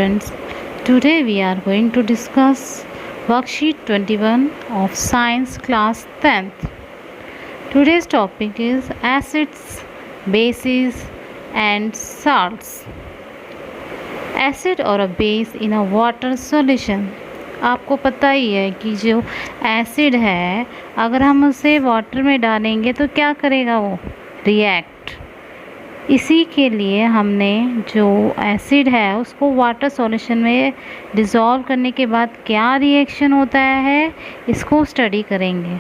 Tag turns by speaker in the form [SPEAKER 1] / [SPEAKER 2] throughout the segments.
[SPEAKER 1] students. Today we are going to discuss worksheet 21 of science class 10th. Today's topic is acids, bases and salts. Acid or a base in a water solution. आपको पता ही है कि जो acid है अगर हम उसे water में डालेंगे तो क्या करेगा, वो रिएक्ट। इसी के लिए हमने जो एसिड है उसको वाटर सॉल्यूशन में डिज़ोल्व करने के बाद क्या रिएक्शन होता है इसको स्टडी करेंगे।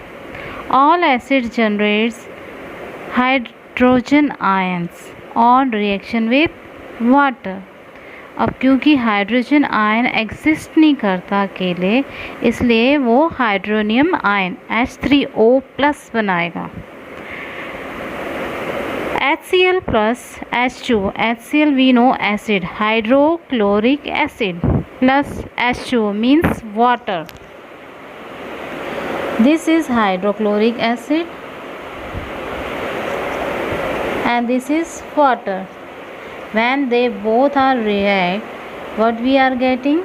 [SPEAKER 1] All acid generates hydrogen ions on reaction with water. अब क्योंकि हाइड्रोजन आयन एग्जिस्ट नहीं करता अकेले, इसलिए वो हाइड्रोनियम आयन H3O+ बनाएगा। HCl plus H2. HCl we know acid, hydrochloric acid plus H2O means water. This is hydrochloric acid and this is water. When they both are react, what we are getting?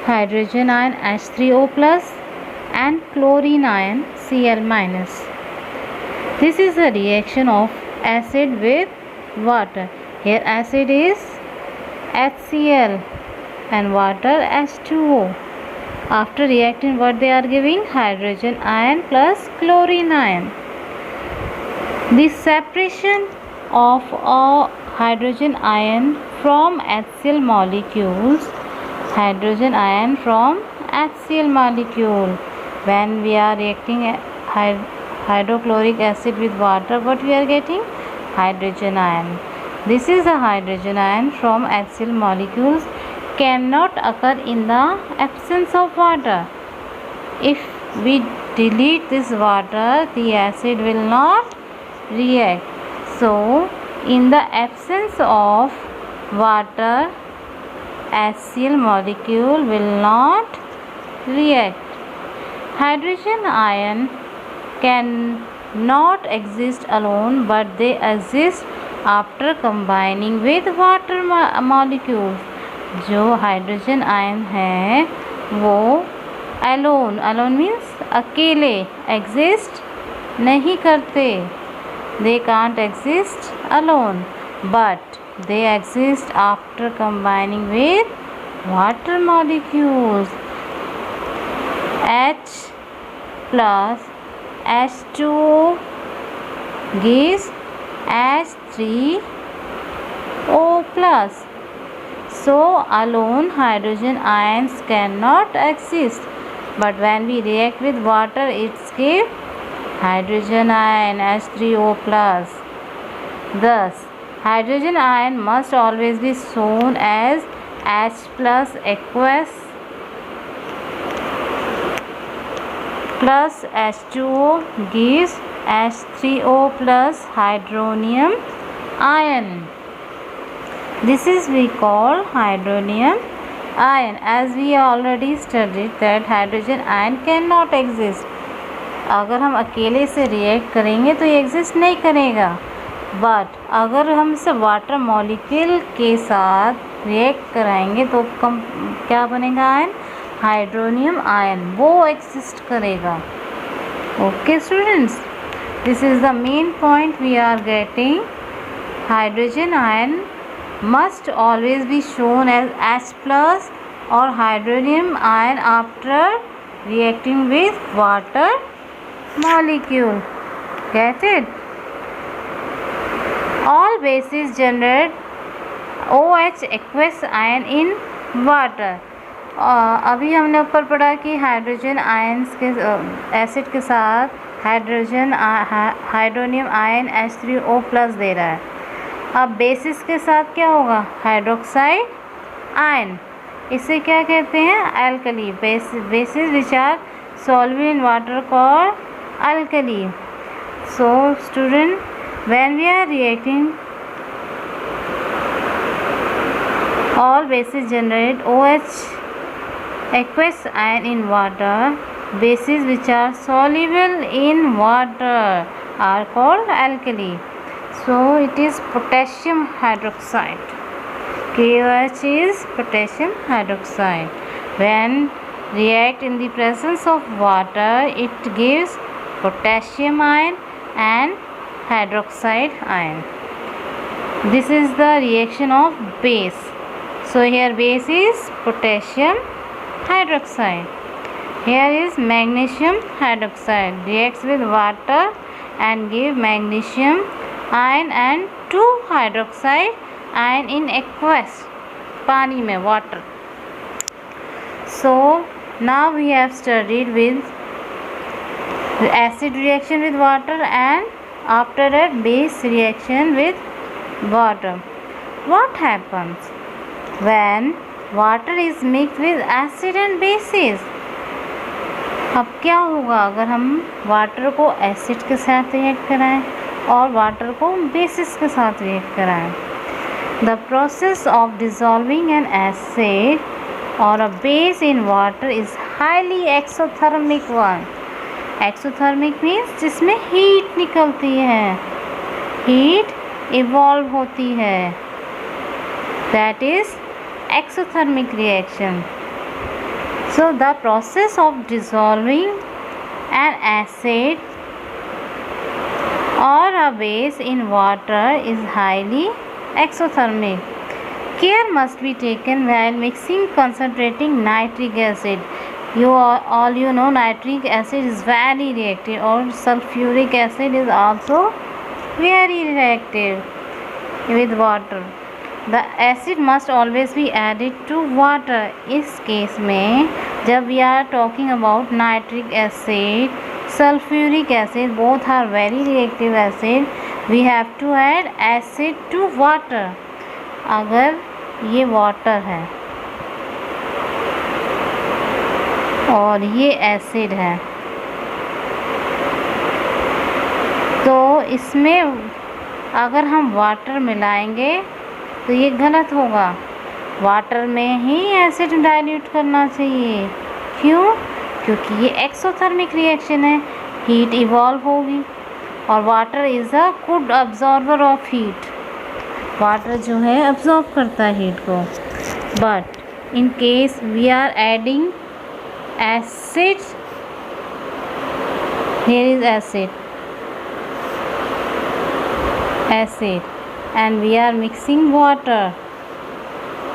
[SPEAKER 1] Hydrogen ion H3O+ and chlorine ion Cl-. This is a reaction of acid with water. Here acid is HCl and water H2O. After reacting, what they are giving? Hydrogen ion plus chlorine ion. The separation of a hydrogen ion from HCl molecules, hydrogen ion from HCl molecule. When we are reacting hydrochloric acid with water, what we are getting? Hydrogen ion. This is a hydrogen ion from HCl molecules cannot occur in the absence of water. If we delete this water, the acid will not react. So in the absence of water, HCl molecule will not react. Hydrogen ion can not exist alone, but they exist after combining with water molecules. जो hydrogen ion है वो alone means अकेले exist नहीं करते. They can't exist alone, but they exist after combining with water molecules. H plus H2O gives H3O+. So alone hydrogen ions cannot exist, but when we react with water it gives hydrogen ion H3O+. Thus hydrogen ion must always be shown as H plus aqueous plus H2O gives H3O plus hydronium ion. This is we call hydronium ion. As we already studied that hydrogen ion cannot exist. अगर हम अकेले से react करेंगे तो ये exist नहीं करेगा, but अगर हम इसे वाटर मॉलिक्यूल के साथ रिएक्ट कराएंगे तो क्या बनेगा आयन? हाइड्रोनियम आयन, वो एग्जिस्ट करेगा. Okay students, this is the main point we are getting. Hydrogen ion must always be shown as H+ or hydronium ion after reacting with water molecule. Get it? All bases generate OH aqueous ion in water. अभी हमने ऊपर पढ़ा कि hydrogen ions के acid के साथ hydronium ion H3O+ दे रहा है. अब बेसिस के साथ क्या होगा? Hydroxide ion. इसे क्या कहते हैं? Alkali. Bases which are soluble in water called alkali. So student, when we are reacting all bases generate OH aqueous ion in water. Bases which are soluble in water are called alkali. So it is potassium hydroxide. KOH is potassium hydroxide. When react in the presence of water, it gives potassium ion and hydroxide ion. This is the reaction of base. So here base is potassium hydroxide. Here is magnesium hydroxide, reacts with water and give magnesium ion and 2 hydroxide ion in aqueous, पानी में, water. So now we have studied with the acid reaction with water and after that base reaction with water. What happens when water is mixed with acid and bases? अब क्या होगा अगर हम water को acid के साथ react कराएं और वाटर को बेसिस के साथ रिएक्ट कराएं? The process of dissolving an acid और a base in water is highly exothermic one. Exothermic means जिसमें हीट निकलती है, हीट इवॉल्व होती है, that is exothermic reaction. So the process of dissolving an acid or a base in water is highly exothermic. Care must be taken while mixing concentrating nitric acid. All you know nitric acid is very reactive or sulfuric acid is also very reactive with water. The acid must always be added to water. इस case में जब we are talking about nitric acid, sulfuric acid, both are very reactive acid, we have to add acid to water. अगर ये water है और ये acid है तो इसमें अगर हम वाटर मिलाएंगे तो ये गलत होगा. वाटर में ही एसिड डाइल्यूट करना चाहिए. क्यों? क्योंकि ये एक्सोथर्मिक रिएक्शन है, हीट इवॉल्व होगी और water is a good absorber of heat. Water जो है अब्जॉर्ब करता है हीट को. But in case we are adding acid, here is acid and we are mixing water,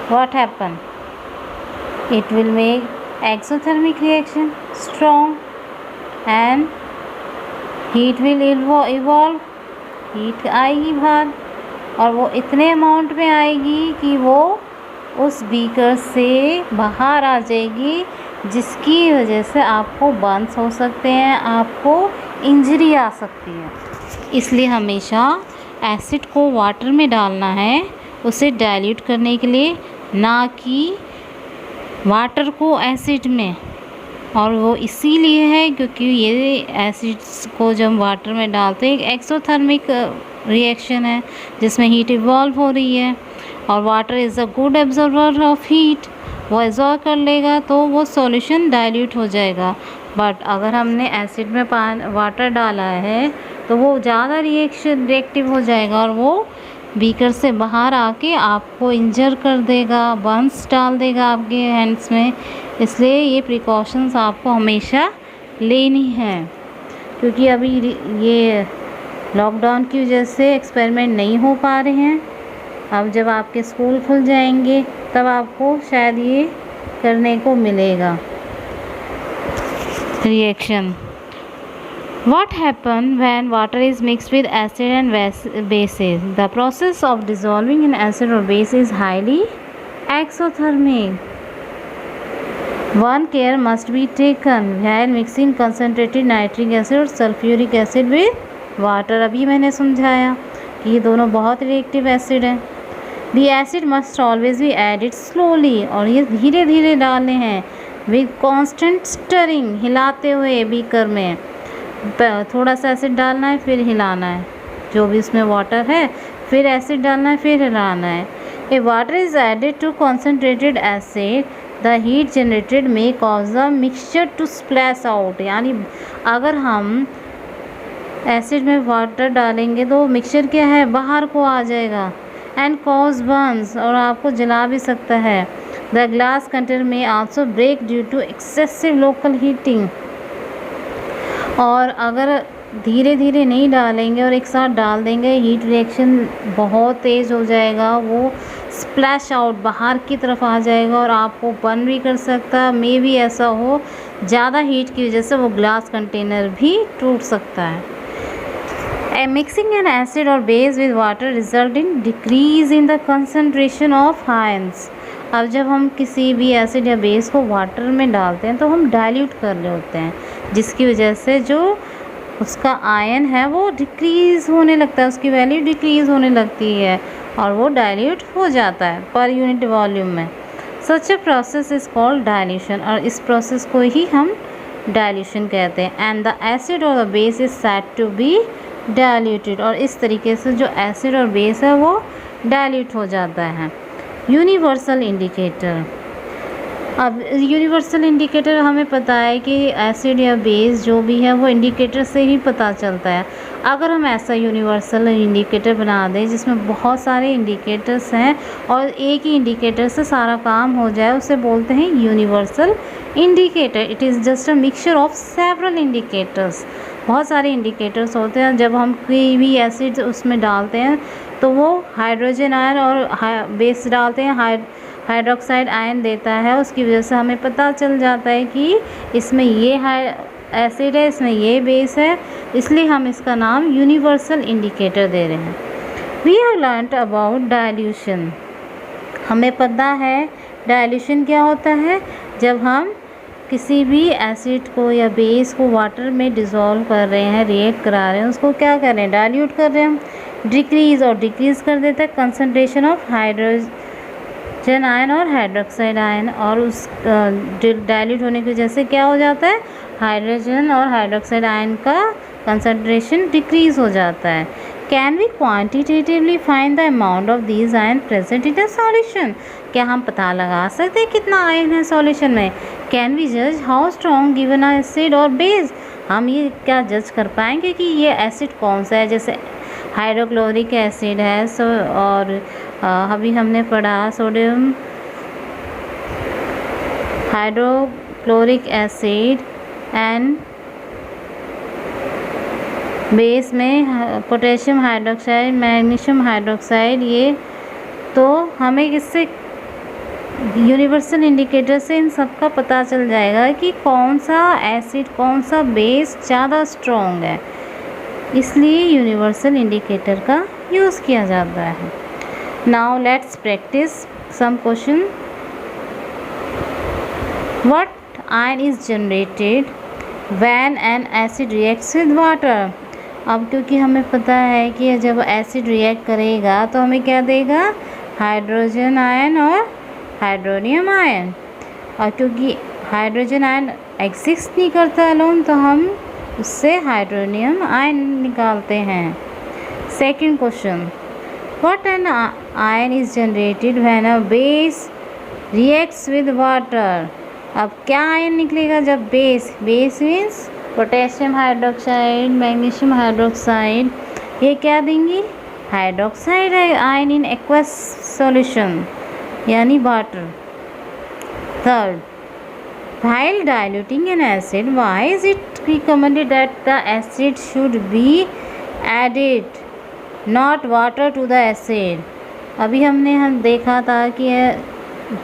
[SPEAKER 1] what happen? It will make exothermic reaction strong and heat will evolve. Heat आएगी बाहर और वो इतने अमाउंट में आएगी कि वो उस बीकर से बाहर आ जाएगी, जिसकी वजह से आपको बर्न्स हो सकते हैं, आपको इंजरी आ सकती है. इसलिए हमेशा एसिड को वाटर में डालना है उसे डाइल्यूट करने के लिए, ना कि वाटर को एसिड में. और वो इसीलिए है क्योंकि ये एसिड्स को जब वाटर में डालते हैं एक एक्सोथर्मिक रिएक्शन है जिसमें हीट इवॉल्व हो रही है और water is a good absorber of heat. वो एब्जॉर्ब कर लेगा तो वो सॉल्यूशन डाइल्यूट हो जाएगा. बट अगर हमने एसिड में वाटर डाला है तो वो ज़्यादा रिएक्टिव हो जाएगा और वो बीकर से बाहर आके आपको इंजर कर देगा, बर्न्स डाल देगा आपके हैंड्स में. इसलिए ये प्रिकॉशंस आपको हमेशा लेनी है. क्योंकि अभी ये लॉकडाउन की वजह से एक्सपेरिमेंट नहीं हो पा रहे हैं. अब जब आपके स्कूल खुल जाएंगे तब आपको शायद ये करने को मिलेगा reaction. What happens when water is mixed with acid and bases? The process of dissolving an acid or base is highly exothermic. One care must be taken while mixing concentrated nitric acid or sulfuric acid with water. अभी मैंने समझाया कि ये दोनों बहुत reactive acid हैं. The acid must always be added slowly और ये धीरे धीरे डालने हैं with constant stirring, हिलाते हुए बीकर में. थोड़ा सा एसिड डालना है फिर हिलाना है, जो भी इसमें वाटर है, फिर एसिड डालना है फिर हिलाना है. A water is added to concentrated acid the heat generated may cause the mixture to splash out. यानी अगर हम एसिड में वाटर डालेंगे तो मिक्सचर क्या है, बाहर को आ जाएगा. एंड कॉज बर्न्स, और आपको जला भी सकता है। द ग्लास कंटेनर में also break due to excessive local heating, और अगर धीरे धीरे नहीं डालेंगे और एक साथ डाल देंगे, हीट रिएक्शन बहुत तेज़ हो जाएगा, वो स्प्लैश आउट बाहर की तरफ आ जाएगा और आपको बर्न भी कर सकता है। मे भी ऐसा हो ज़्यादा हीट की वजह से वो ग्लास कंटेनर भी टूट सकता है। मिक्सिंग एन एसिड और base with water result in decrease in the concentration of ions. अब जब हम किसी भी एसिड या बेस को वाटर में डालते हैं तो हम डाइल्यूट कर रहे होते हैं, जिसकी वजह से जो उसका आयन है वो डिक्रीज़ होने लगता है, उसकी वैल्यू डिक्रीज़ होने लगती है और वो डाइल्यूट हो जाता है पर यूनिट वॉल्यूम में। Such a process is called dilution, और इस प्रोसेस को ही हम डाइल्यूशन कहते हैं। एंड द एसिड और the base is said to be diluted, और इस तरीके से जो एसिड और बेस है वो डाइल्यूट हो जाता है। Universal indicator. अब यूनिवर्सल इंडिकेटर हमें पता है कि एसिड या बेस जो भी है वो इंडिकेटर से ही पता चलता है। अगर हम ऐसा यूनिवर्सल इंडिकेटर बना दें जिसमें बहुत सारे इंडिकेटर्स हैं और एक ही इंडिकेटर से सारा काम हो जाए, उसे बोलते हैं universal indicator. It is just a mixture of several indicators. बहुत सारे इंडिकेटर्स होते हैं। जब हम कोई भी एसिड उसमें डालते हैं तो वो हाइड्रोजन आयन और बेस डालते हैं, हाइड्रोक्साइड आयन देता है, उसकी वजह से हमें पता चल जाता है कि इसमें ये एसिड है, इसमें ये बेस है, इसलिए हम इसका नाम यूनिवर्सल इंडिकेटर दे रहे हैं। We have learned about dilution. हमें पता है डाइल्यूशन क्या होता है। जब हम किसी भी एसिड को या बेस को वाटर में डिज़ोल्व कर रहे हैं, रिएक्ट करा रहे हैं, उसको क्या कर रहे हैं, डाइल्यूट कर रहे हैं। डिक्रीज़ और डिक्रीज़ कर देता है कंसनट्रेशन ऑफ हाइड्रोजन आयन और हाइड्रोक्साइड आयन, और उस डाइल्यूट होने की वजह से क्या हो जाता है, हाइड्रोजन और हाइड्रोक्साइड आयन का कंसनट्रेशन डिक्रीज़ हो जाता है। Can we quantitatively find the amount of these ion present in a solution. क्या हम पता लगा सकते हैं कितना आयन है सॉल्यूशन में। कैन वी जज how strong given a acid और बेस। हम ये क्या जज कर पाएंगे कि ये एसिड कौन सा है। जैसे हाइड्रोक्लोरिक एसिड है और अभी हमने पढ़ा sodium hydrochloric acid and base में पोटेशियम हाइड्रोक्साइड, मैग्नीशियम हाइड्रोक्साइड। ये तो हमें इससे यूनिवर्सल इंडिकेटर से इन सब का पता चल जाएगा कि कौन सा एसिड कौन सा बेस ज़्यादा स्ट्रॉन्ग है, इसलिए यूनिवर्सल इंडिकेटर का यूज़ किया जाता है। Now let's practice some question. What ion is generated when an acid reacts with water. अब क्योंकि हमें पता है कि जब एसिड रिएक्ट करेगा तो हमें क्या देगा, हाइड्रोजन आयन और हाइड्रोनियम आयन, और क्योंकि हाइड्रोजन आयन एग्जिस्ट नहीं करता अलोन तो हम उससे हाइड्रोनियम आयन निकालते हैं। Second question, what an ion is generated when a base reacts with water. अब क्या आयन निकलेगा जब base means potassium hydroxide, magnesium hydroxide, ये क्या देंगी, hydroxide ion in aqueous solution यानी water. Third, while diluting an acid, why is it recommended that the acid should be added, not water to the acid। अभी हम देखा था कि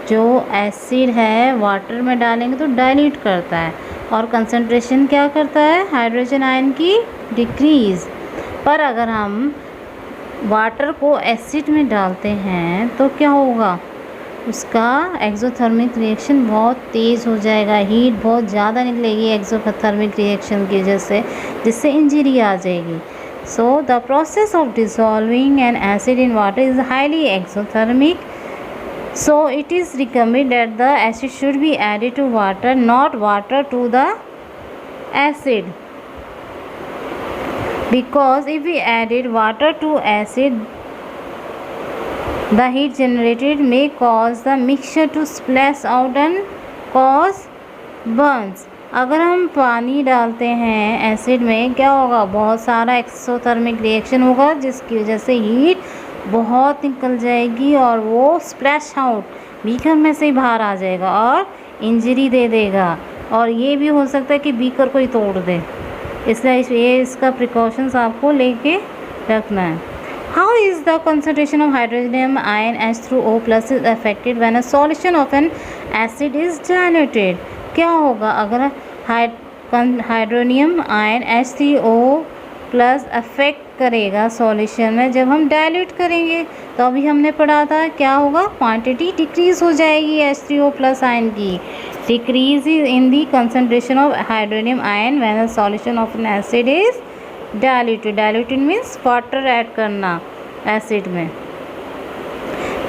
[SPEAKER 1] जो एसिड है वाटर में डालेंगे तो डाइल्यूट करता है और कंसंट्रेशन क्या करता है, हाइड्रोजन आयन की डिक्रीज़। पर अगर हम वाटर को एसिड में डालते हैं तो क्या होगा, उसका एक्सोथर्मिक रिएक्शन बहुत तेज़ हो जाएगा, हीट बहुत ज़्यादा निकलेगी एक्सोथर्मिक रिएक्शन की वजह से, जिससे इंजरी आ जाएगी। So the process of dissolving an acid in water is highly exothermic, so it is recommended that the acid should be added to water, not water to the acid, because if we added water to acid, the heat generated may cause the mixture to splash out and cause burns। अगर हम पानी डालते हैं acid में क्या होगा, बहुत सारा एक्सोथर्मिक रिएक्शन होगा जिसकी वजह से हीट बहुत निकल जाएगी और वो स्प्लैश आउट बीकर में से ही बाहर आ जाएगा और इंजरी दे देगा, और ये भी हो सकता है कि बीकर को ही तोड़ दे। इसलिए इसका प्रिकॉशंस आपको लेके रखना है। How is the concentration of hydrogen ion H2O plus is affected when a solution of N acid is diluted? क्या होगा अगर hydronium ion H3O plus affect करेगा सॉल्यूशन में जब हम डाइल्यूट करेंगे? तो अभी हमने पढ़ा था क्या होगा, क्वांटिटी डिक्रीज हो जाएगी H3O प्लस आयन की। Decrease in the concentration of hydronium ion when a solution of N acid is diluted. Diluted means water add करना एसिड में।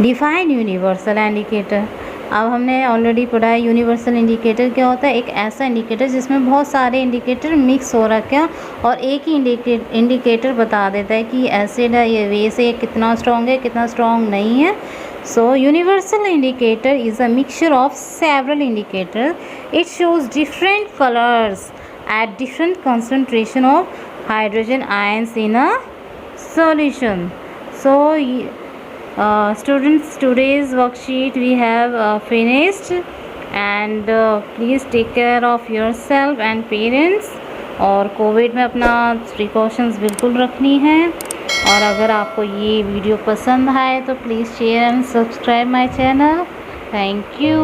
[SPEAKER 1] Define universal indicator. अब हमने ऑलरेडी पढ़ा है यूनिवर्सल इंडिकेटर क्या होता है, एक ऐसा इंडिकेटर जिसमें बहुत सारे इंडिकेटर मिक्स हो रखे हैं और एक ही इंडिकेटर बता देता है कि एसिड है ये बेस है, कितना स्ट्रॉन्ग है कितना स्ट्रॉन्ग नहीं है। So universal indicator is a mixture of several indicator. It shows different colours at different concentration of hydrogen ions in a solution. So students, today's worksheet we have finished, and please take care of yourself and parents, और Covid में अपना precautions बिल्कुल रखनी है। और अगर आपको ये वीडियो पसंद आए तो please share and subscribe my channel. Thank you.